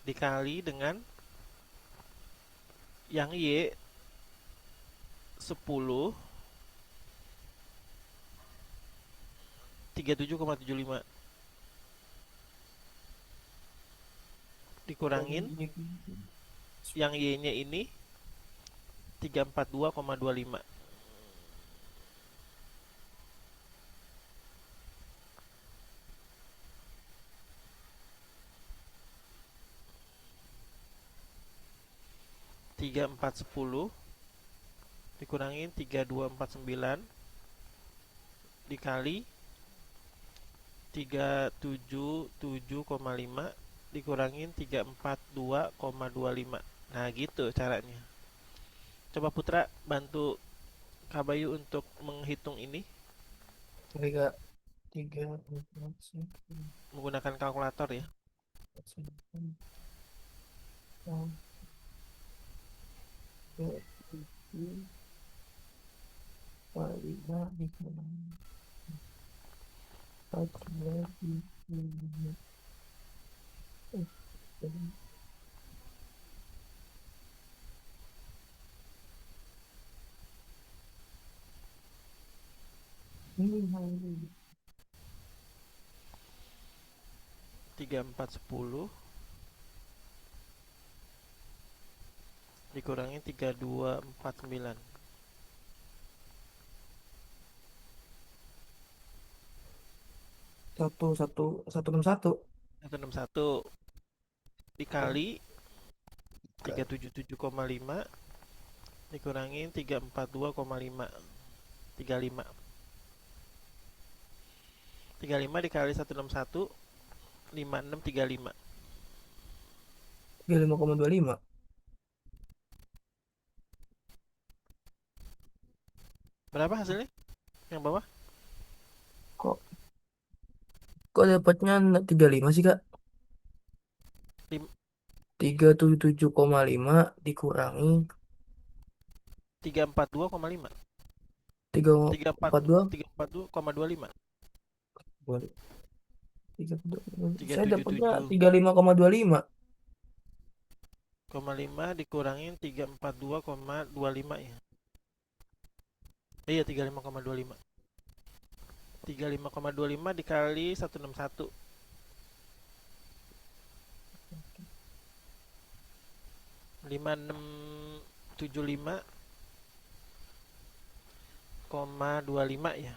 dikali dengan yang Y 10 37,75 dikurangin yang Y-nya ini 342,25. 3410 dikurangin 3249 dikali 377,5 dikurangin 342,25. Nah, gitu caranya. Coba Putra bantu Kabayu untuk menghitung ini Tiga, tiga, empat, satu, menggunakan kalkulator ya. satu, dua, tiga, tujuh, empat, lima, lima, empat, sembilan, lima, enam, lima, 3410 dikurangin 3249. satu, satu, satu, enam, satu. 161 Oh, dikali tiga. 377,5 dikurangin 342,5. 35. 35 dikali 161 5635. 35,25. Berapa hasilnya? Yang bawah? Kok kok dapatnya 35 sih, Kak? 377,5 dikurangi 342,5. 342. 342,25. Boleh. 32. Saya dapatnya 377,5 35,25. dikurangin 342,25 ya. Iya 35,25. 35,25 dikali 161 5675,25 ya.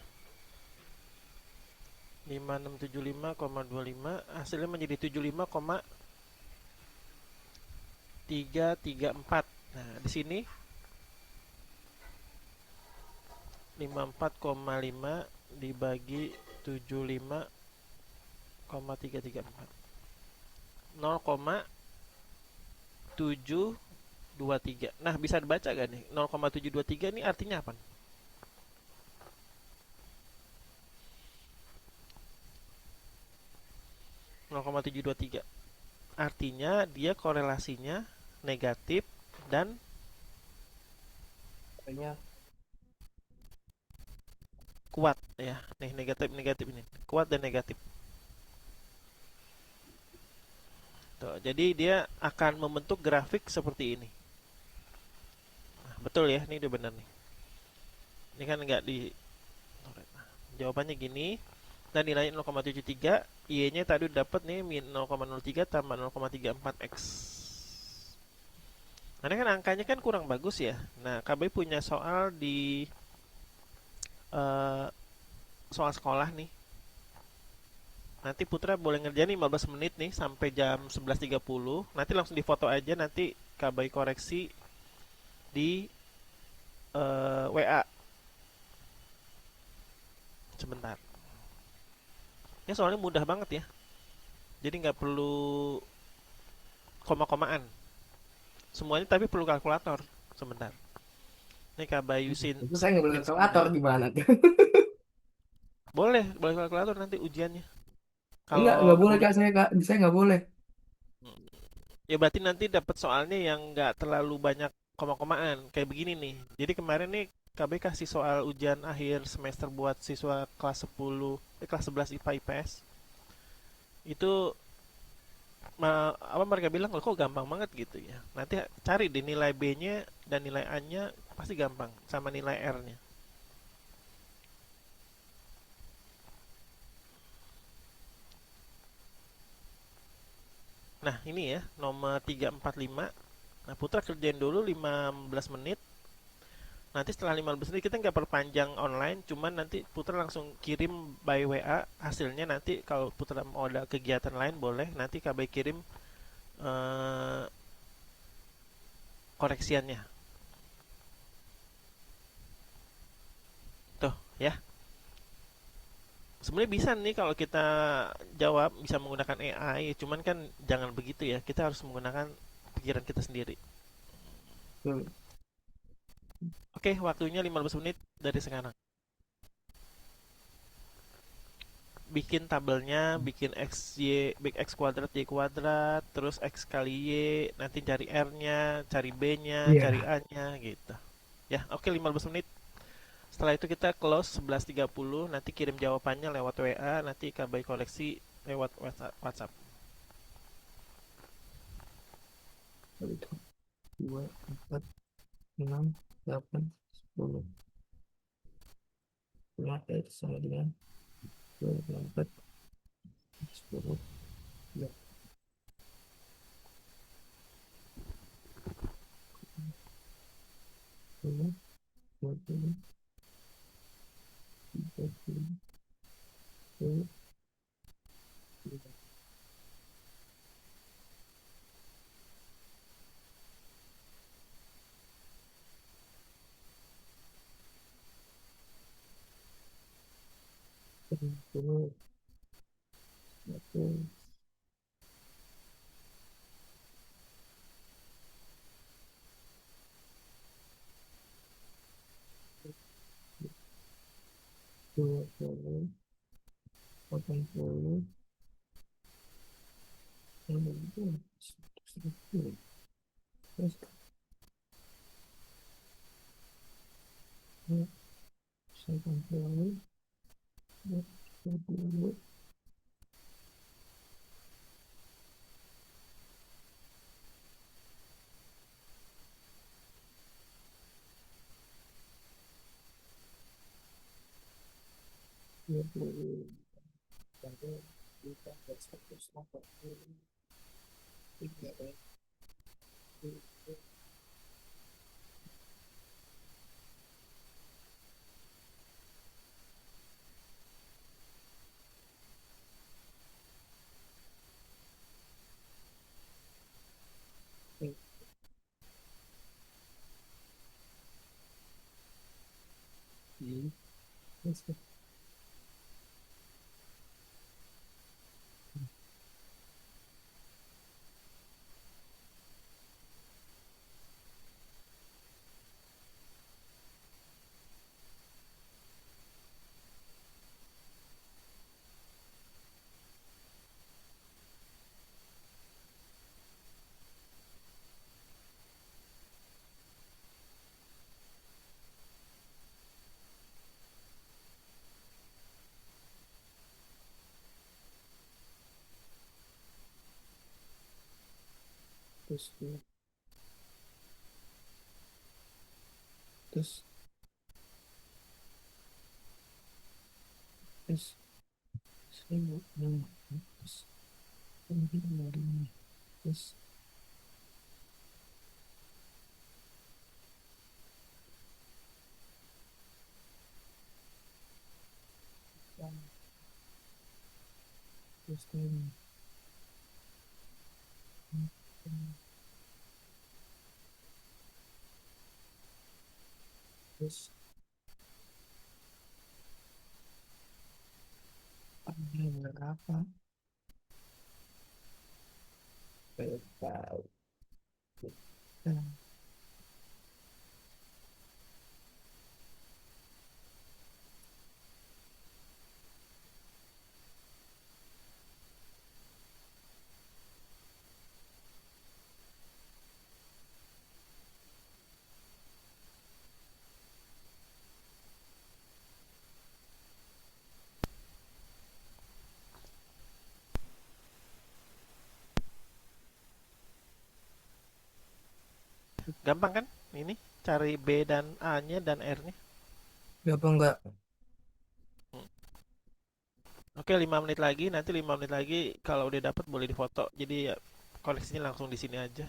5675,25 hasilnya menjadi 75,334. Nah, di sini 54,5 dibagi 75,334. 0,723. Nah, bisa dibaca gak nih? 0,723 ini artinya apa? 0,723. Artinya dia korelasinya negatif dan Kayaknya kuat ya. Nih negatif negatif ini. Kuat dan negatif. Tuh, jadi dia akan membentuk grafik seperti ini. Nah, betul ya, ini udah benar nih. Ini kan nggak di jawabannya gini. Dan nilainya 0,73, Y-nya tadi udah dapat nih 0,03 tambah 0,34X. Nah, ini kan angkanya kan kurang bagus ya. Nah, KB punya soal di eh, soal sekolah nih. Nanti Putra boleh ngerjain 15 menit nih sampai jam 11.30. Nanti langsung difoto aja, nanti KB koreksi di WA sebentar. Ya soalnya mudah banget ya. Jadi nggak perlu koma-komaan. Semuanya tapi perlu kalkulator. Sebentar. Ini Kabayu sin, itu saya nggak boleh min kalkulator 9. gimana tuh? Boleh kalkulator nanti ujiannya. Enggak Kalau boleh nulis, kak, saya nggak boleh. ya berarti nanti dapat soalnya yang nggak terlalu banyak koma-komaan. Kayak begini nih. Jadi kemarin nih KB kasih soal ujian akhir semester buat siswa kelas 10, kelas 11 IPA IPS. Itu apa mereka bilang kok gampang banget gitu ya. Nanti cari deh nilai B-nya dan nilai A-nya pasti gampang sama nilai R-nya. Nah, ini ya nomor 345. Nah, Putra kerjain dulu 15 menit. Nanti setelah 15 menit kita nggak perpanjang online, cuman nanti Putra langsung kirim by WA hasilnya. Nanti kalau Putra mau ada kegiatan lain boleh, nanti KB kirim eh, koreksiannya. Tuh, ya. Sebenarnya bisa nih kalau kita jawab bisa menggunakan AI, cuman kan jangan begitu ya. Kita harus menggunakan pikiran kita sendiri. Tuh. Oke, waktunya 15 menit dari sekarang. Bikin tabelnya, bikin x y, big x kuadrat y kuadrat, terus x kali y, nanti cari r-nya, cari b-nya, cari Iya, a-nya gitu. Ya, oke 15 menit. Setelah itu kita close 11.30, nanti kirim jawabannya lewat WA, nanti kabar koleksi lewat WhatsApp. itu 2, 4, 6, 8, 10. Lima sama dengan 2, 4, 10. Ya, 10, 20, 30, 10, 30, 1, 20, 80, 90, 100, terus 90, 20, 20, 180. Terus, terus, terus, 1.000, terus, 9.000, terus, terus, terus, berapa? Tahu. Gampang kan? Ini cari B dan A-nya dan R-nya. Apa enggak? Oke, 5 menit lagi. Nanti 5 menit lagi kalau udah dapat boleh difoto. Jadi ya koneksinya langsung di sini aja.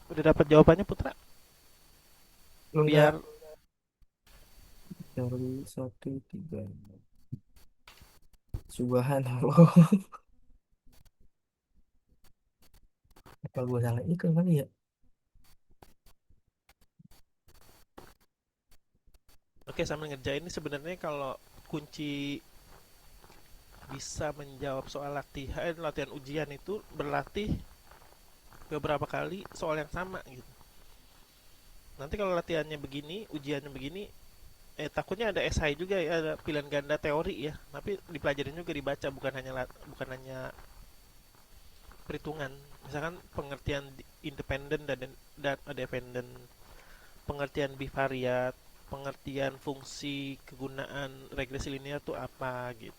Udah dapat jawabannya Putra? Belum Biar Kak. Dari 1, 3. Subhanallah. Apa gue salah iklan kali ya? oke sambil ngerjain ini sebenarnya kalau kunci bisa menjawab soal latihan ujian itu berlatih beberapa kali soal yang sama gitu. Nanti kalau latihannya begini, ujiannya begini, takutnya ada SI juga ya, ada pilihan ganda teori ya. Tapi dipelajarin juga dibaca, bukan hanya perhitungan. Misalkan pengertian independen dan dependen, pengertian bivariat, pengertian fungsi, kegunaan regresi linear itu apa gitu.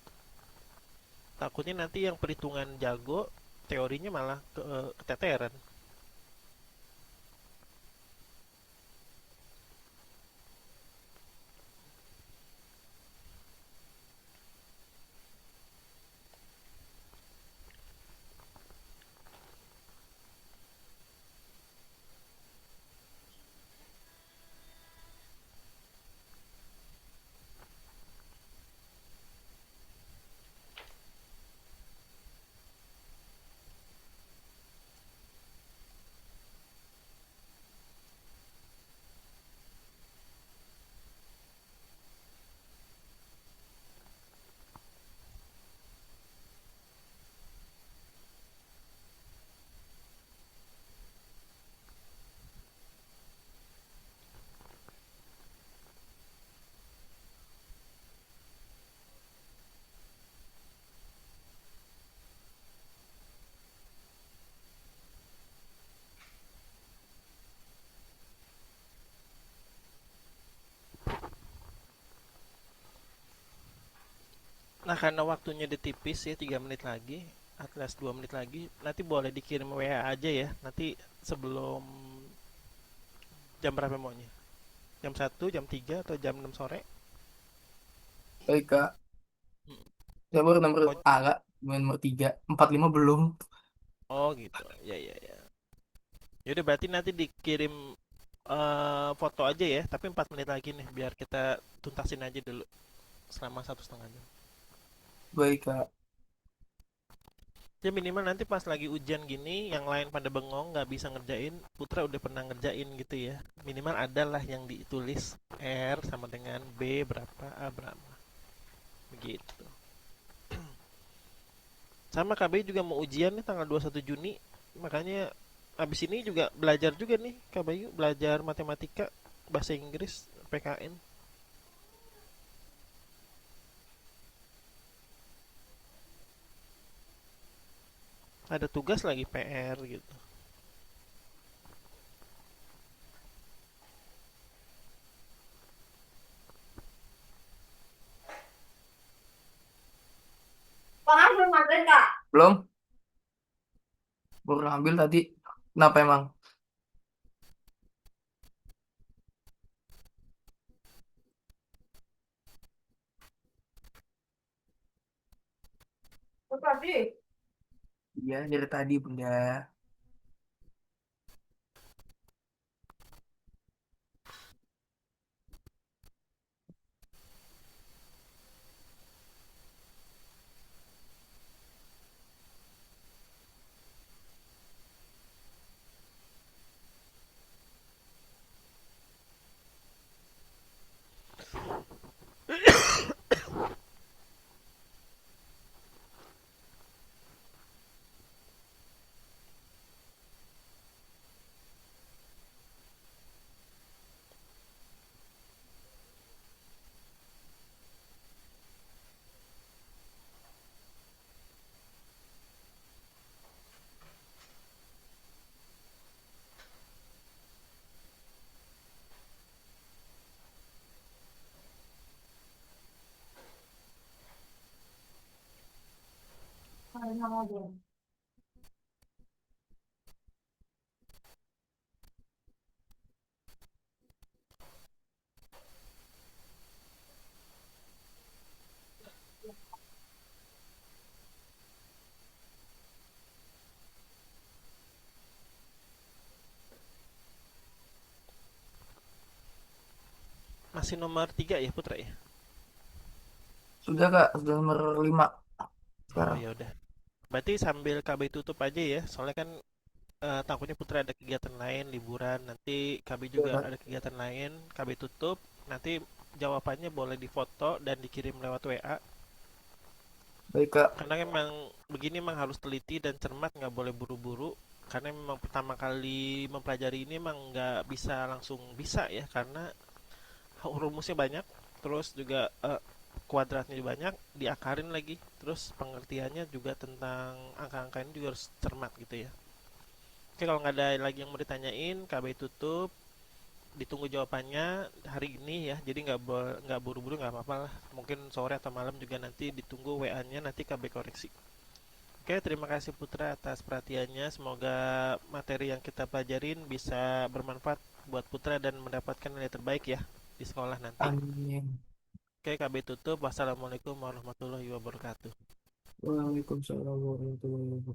Takutnya nanti yang perhitungan jago, teorinya malah keteteran. Nah karena waktunya udah tipis ya 3 menit lagi, Atlas 2 menit lagi, nanti boleh dikirim WA aja ya. Nanti sebelum jam berapa maunya? Jam 1, jam 3 atau jam 6 sore? Baik Kak. Hmm. Saya baru nomor Mau, A Kak. Nomor 3. 45 belum. oh gitu. Ya ya ya. Yaudah berarti nanti dikirim foto aja ya, tapi 4 menit lagi nih biar kita tuntasin aja dulu selama 1,5 jam. Baik Kak. Ya minimal nanti pas lagi ujian gini, yang lain pada bengong nggak bisa ngerjain, Putra udah pernah ngerjain gitu ya. Minimal adalah yang ditulis R sama dengan B berapa, A berapa. Begitu. Sama KB juga mau ujian nih tanggal 21 Juni. Makanya abis ini juga belajar juga nih Kak Bayu, belajar matematika, bahasa Inggris, PKN. Ada tugas lagi PR gitu. Pangan belum makan Kak? Belum. Baru ambil tadi. Kenapa emang? Oh, tadi. Iya, dari tadi Bunda. masih nomor 3 ya Putra ya? Sudah Kak, sudah nomor 5 Oh sekarang. ya udah. Berarti sambil KB tutup aja ya. Soalnya kan takutnya Putra ada kegiatan lain, liburan. Nanti KB Ya, juga Kak. ada kegiatan lain. KB tutup. Nanti jawabannya boleh difoto dan dikirim lewat WA. Baik Kak. Karena memang begini memang harus teliti dan cermat, nggak boleh buru-buru. Karena memang pertama kali mempelajari ini memang nggak bisa langsung bisa ya. Karena rumusnya banyak, terus juga kuadratnya banyak, diakarin lagi, terus pengertiannya juga tentang angka-angka ini juga harus cermat gitu ya. Oke, kalau nggak ada lagi yang mau ditanyain, KB tutup, ditunggu jawabannya hari ini ya. Jadi nggak buru-buru, nggak apa-apa lah. Mungkin sore atau malam juga nanti ditunggu WA-nya, nanti KB koreksi. Oke, terima kasih Putra atas perhatiannya. Semoga materi yang kita pelajarin bisa bermanfaat buat Putra dan mendapatkan nilai terbaik ya di sekolah nanti. Amin. Oke, KB tutup. Wassalamualaikum warahmatullahi wabarakatuh. Waalaikumsalam warahmatullahi wabarakatuh.